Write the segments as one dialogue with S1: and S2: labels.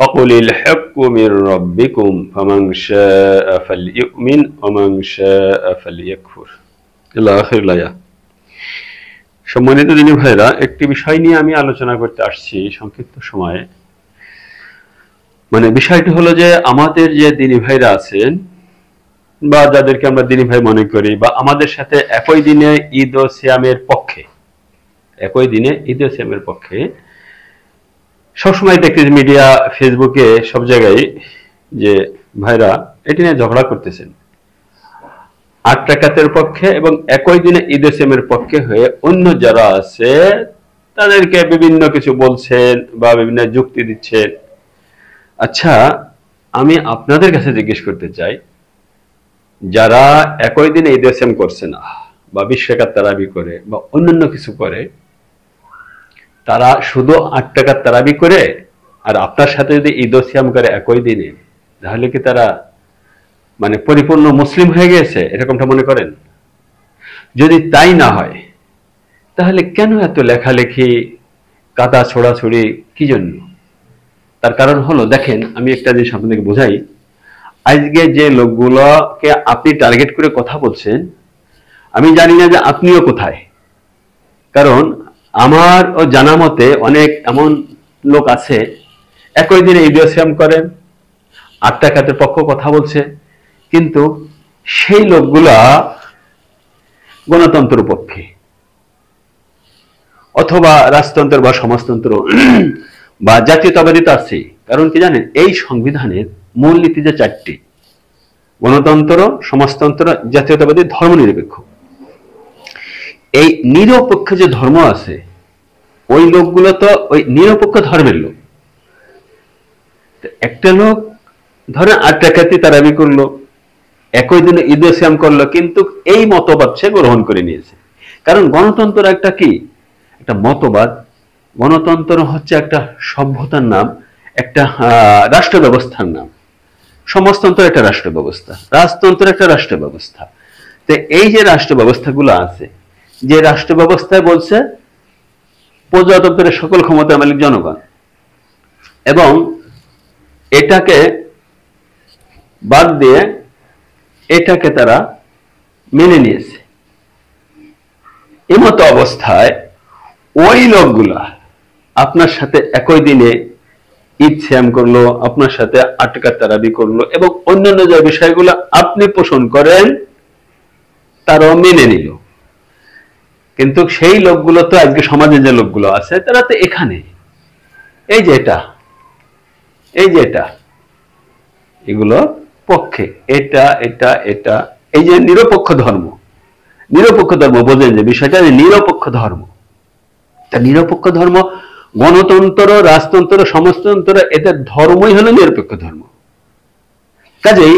S1: ওয়াকুলিল হাক্কু মির রাব্বিকুম ফামান শাআ ফালইউমিন ওয়া মান শাআ ফালইয়াকফুর ইলা আখিরিল আয়াত। সম্মানিত দিনী ভাইরা, একটি বিষয় নিয়ে আমি আলোচনা করতে আসছি সংক্ষিপ্ত সময়ে। মানে বিষয়টি হলো যে আমাদের যে দিনী ভাইরা আছেন বা যাদেরকে আমরা দিনী ভাই মনে করি বা আমাদের সাথে একই দিনে ঈদ ও সিয়ামের পক্ষে সবসময় দেখতে মিডিয়া, ফেসবুকে, সব জায়গায় যে ভাইরা এটি নিয়ে ঝগড়া করতেছেন। 8 রাকাতের পক্ষে এবং একই দিনে ঈদ ও সিয়ামের পক্ষে হয়ে অন্য যারা আছে তাদেরকে বিভিন্ন কিছু বলছেন বা বিভিন্ন যুক্তি দিচ্ছেন। আচ্ছা, আমি আপনাদের কাছে জিজ্ঞেস করতে চাই, যারা একই দিনে ঈদ ও সিয়াম করছে না বা 20 রাকাত তারাবি করে বা অন্যান্য কিছু করে, তারা শুধু 8 রাকাত তারাবি করে আর আপনার সাথে যদি ঈদ ও সিয়াম করে একই দিনে, তাহলে কি তারা মানে পরিপূর্ণ মুসলিম হয়ে গেছে এরকমটা মনে করেন? যদি তাই না হয় তাহলে কেন এত লেখালেখি, কাদা ছোড়াছুড়ি, কি জন্য? তার কারণ হলো, দেখেন আমি একটা জিনিস আপনাদেরকে বোঝাই। আজকে যে লোকগুলোকে আপনি টার্গেট করে কথা বলছেন, আমি জানি না যে আপনিও কোথায়। কারণ আমার ও জানা মতে অনেক এমন লোক আছে একই দিনে ঈদ ও সিয়াম করেন, 8 রাকাতের পক্ষে কথা বলছে, কিন্তু সেই লোকগুলা গণতন্ত্রের পক্ষে অথবা রাজতন্ত্র বা সমাজতন্ত্র বা জাতীয়তাবাদী তো আছে। কারণ কি জানেন, এই সংবিধানের মূল নীতি যে 4টি: গণতন্ত্র, সমাজতন্ত্র, জাতীয়তাবাদী, ধর্মনিরপেক্ষ। এই নিরপেক্ষ যে ধর্ম আছে, ওই লোকগুলো তো ওই নিরপেক্ষ ধর্মের লোক। একটা লোক ধরেন 8 রাকাতই তারাবি করলো, একই দিনে ঈদ ও সিয়াম করলো, কিন্তু এই মতবাদ সে গ্রহণ করে নিয়েছে। কারণ গণতন্ত্র একটা কি, একটা মতবাদ। গণতন্ত্র হচ্ছে একটা সভ্যতার নাম, একটা রাষ্ট্র ব্যবস্থার নাম। সমাজতন্ত্র একটা রাষ্ট্র ব্যবস্থা, রাজতন্ত্র একটা রাষ্ট্র ব্যবস্থা। তো এই যে রাষ্ট্র ব্যবস্থাগুলো আছে, যে রাষ্ট্র ব্যবস্থায় বলছে প্রজাতন্ত্রের সকল ক্ষমতার মালিক জনগণ, এবং এটাকে বাদ দিয়ে এটাকে তারা মেনে নিয়েছে। এমতো অবস্থায় ওই লোকগুলা আপনার সাথে একই দিনে ঈদ সিয়াম করলো, আপনার সাথে 8 রাকাত তারাবি করলো, এবং অন্যান্য যে বিষয়গুলো আপনি পোষণ করেন তারাও মেনে নিল। কিন্তু সেই লোকগুলো তো আজকে সমাজে যে লোকগুলো আছে তারা তো এখানে, এই যে এটা এগুলো পক্ষে, এটা এটা এটা এই যে নিরপেক্ষ ধর্ম বোঝেন যে বিষয়টা নিরপেক্ষ ধর্ম। তা নিরপেক্ষ ধর্ম, গণতন্ত্র, রাজতন্ত্র, সমাজতন্ত্র, এদের ধর্মই হলো নিরপেক্ষ ধর্ম। কাজেই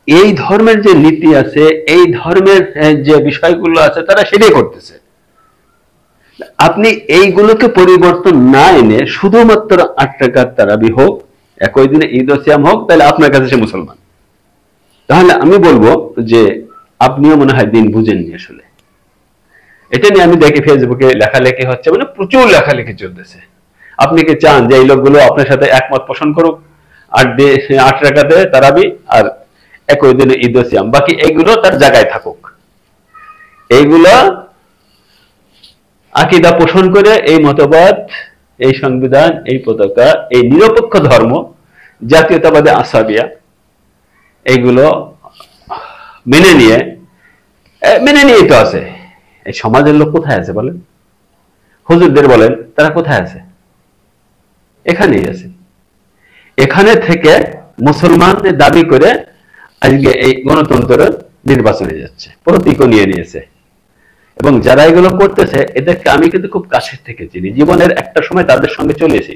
S1: এই ধর্মের যে নীতি আছে, এই ধর্মের যে বিষয়গুলো আছে, তারা সেটাই করতেছে। আপনি এইগুলোকে পরিবর্তন না এনে শুধুমাত্র 8 রাকাত তারাবি হোক, একই দিনে ঈদ ও সিয়াম হোক, তাহলে আপনার কাছে সে মুসলমান। তাহলে আমি বলবো যে আপনিও মনে হয় দিন বুঝেননি আসলে। এটা নিয়ে আমি দেখি ফেসবুকে লেখালেখি হচ্ছে, মানে প্রচুর লেখালেখি চলতেছে। আপনি কি চান যে এই লোকগুলো আপনার সাথে একমত পোষণ করুক, 8 রাকাতে তারাবি আর একই দিনে ঈদ ও সিয়াম, বাকি এইগুলো তার জায়গায় থাকুক? এইগুলো আকীদা পোষণ করে এই মতবাদ, এই সংবিধান, এই পতাকা, এই নিরপেক্ষ ধর্ম, জাতীয়তাবাদী আসাবিয়া, এইগুলো মেনে নিয়ে তো আছে। এই সমাজের লোক কোথায় আছে বলেন? হুজুরদের বলেন, তারা কোথায় আছে? এখানেই আছে। এখানে থেকে মুসলমান দাবি করে আজকে এই গণতন্ত্রের নির্বাচনে যাচ্ছে, প্রতীকও নিয়ে নিয়েছে। এবং যারা এগুলো করতেছে, এদেরকে আমি কিন্তু খুব কাছের থেকে চিনি। জীবনের একটা সময় তাদের সঙ্গে চলেছি,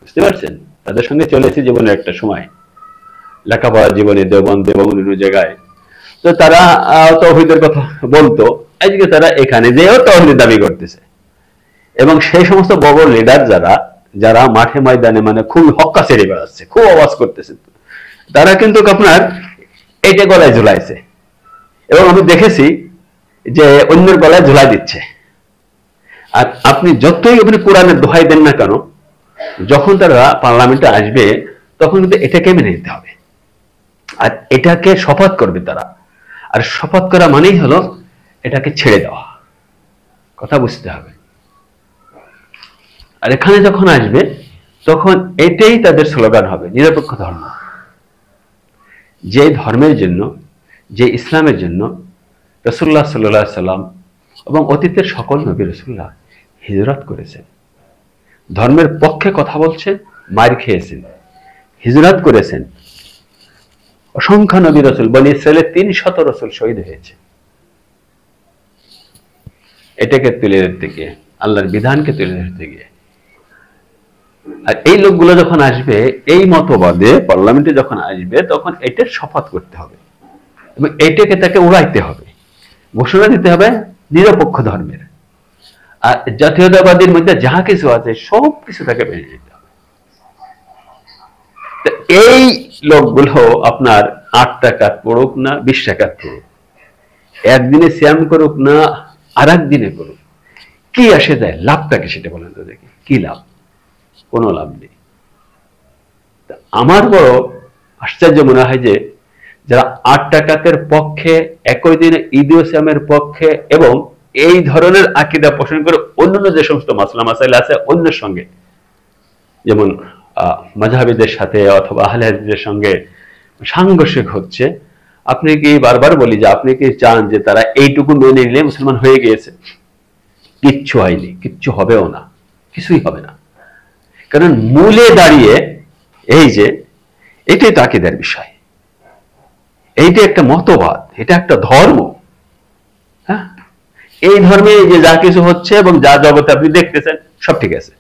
S1: বুঝতে পারছেন? তাদের সঙ্গে চলেছি জীবনের একটা সময়, লেখাপড়া জীবনে, দেওবন্দে এবং অন্য জায়গায়। তো তারা তাওহীদের কথা বলতো, আজকে তারা এখানে যেও তাওহীদ দাবি করতেছে। এবং সেই সমস্ত বড় লিডার যারা মাঠে ময়দানে মানে খুব হক্কা ছেড়ে বেড়াচ্ছে, খুব আওয়াজ করতেছে, তারা কিন্তু আপনার এইটা গলায় ঝুলাইছে। এবং আমি দেখেছি যে অন্যের গলায় ঝুলাই দিচ্ছে। আর আপনি যতই আপনি কোরআনের দোহাই দেন না কেন, যখন তারা পার্লামেন্টে আসবে তখন কিন্তু এটাকে মেনে নিতে হবে, আর এটাকে শপথ করবে তারা। আর শপথ করা মানেই হলো এটাকে ছেড়ে দেওয়া, কথা বুঝতে হবে। আর এখানে যখন আসবে তখন এটাই তাদের স্লোগান হবে, নিরপেক্ষ ধর্ম। যে ধর্মের জন্য, যে ইসলামের জন্য রাসূলুল্লাহ সাল্লাল্লাহু আলাইহি সাল্লাম এবং অতীতের সকল নবী রাসূলরা হিজরত করেছেন, ধর্মের পক্ষে কথা বলছেন, মার খেয়েছেন, হিজরত করেছেন। অসংখ্য নবী রাসূল, বনি ইসরাইলের 300 রাসূল শহীদ হয়েছে এটাকে তুলে ধরতে গিয়ে, আল্লাহর বিধানকে তুলে ধরতে গিয়ে। আর এই লোকগুলো যখন আসবে এই মতবাদে পার্লামেন্টে যখন আসবে তখন এটার শপথ করতে হবে এবং এটাকে তাকে উড়াইতে হবে, ঘোষণা দিতে হবে নিরপেক্ষ ধর্মের। আর জাতীয়তাবাদীর মধ্যে যাহা কিছু আছে সব কিছু তাকে মেনে নিতে হবে। এই লোকগুলো আপনার 8 টাকা পড়ুক না 20 টাকা পড়ুক, একদিনে শ্যাম করুক না আর একদিনে করুক, কি আসে যায়? লাভটাকে সেটা বলেন তো দেখি, কি লাভ? কোনো লাভ নেই। আমার বড় আশ্চর্য মনে হয় যে যারা 8 টাকাতের পক্ষে, একই দিনে ঈদে শ্যামের পক্ষে এবং এই ধরনের আকীদা পোষণ করে অন্যান্য যে সমস্ত মাসলা মাসাইল আছে অন্যের সঙ্গে, যেমন মাযহাবীদের সাথে অথবা আহলে হাদিসের সঙ্গে সাংঘর্ষিক হচ্ছে, আপনি কি, বারবার বলি যে আপনি কি চান যে তারা এইটুকু মেনে নিলে মুসলমান হয়ে গিয়েছে? কিচ্ছু হয়নি, কিচ্ছু হবেও না, কিছুই হবে না। কারণ মূলে দাঁড়িয়ে এই যে এটাই তো আকীদার বিষয়, এইটা একটা মতবাদ, এটা একটা ধর্ম। হ্যাঁ, এই ধর্মে যে যা কিছু হচ্ছে এবং যা জগতে আপনি দেখতেছেন সব ঠিক আছে,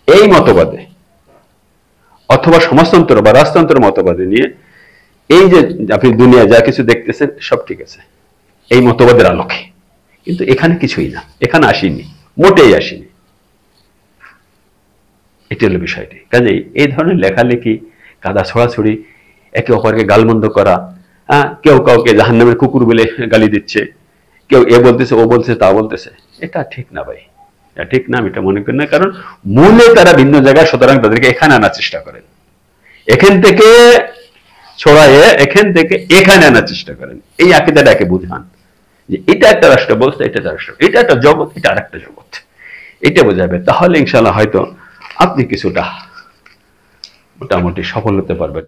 S1: এই মতবাদে অথবা সমাজতন্ত্র বা রাজতন্ত্র মতবাদে নিয়ে এই যে আপনি দুনিয়া যা কিছু দেখতেছেন সব ঠিক আছে এই মতবাদের আলোকে। কিন্তু এখানে কিছুই না, এখানে আসেনি, মোটেই আসেনি। এটি হলো বিষয়টি। কাজেই এই ধরনের লেখালেখি, কাদা ছড়াছড়ি, একে অপরকে গালমন্দ করা, কেউ কাউকে জাহান্নামের কুকুর বলে গালি দিচ্ছে, কেউ এ বলতেছে ও বলতেছে তা বলতেছে, এটা ঠিক না ভাই, এটা ঠিক না, আমি এটা মনে করি না। কারণ মূলে তারা ভিন্ন জায়গায়, সুতরাং তাদেরকে এখানে আনার চেষ্টা করেন, এখান থেকে ছড়াইয়ে এখান থেকে এখানে আনার চেষ্টা করেন। এই আকীদাটাকে বুঝান যে এটা একটা রাষ্ট্র ব্যবস্থা, এটা একটা রাষ্ট্র, এটা একটা জগৎ, এটা আর একটা জগৎ, এটা বোঝাবে। তাহলে ইনশাআল্লাহ হয়তো আপনি কিছুটা মোটামুটি সফল হতে পারবেন।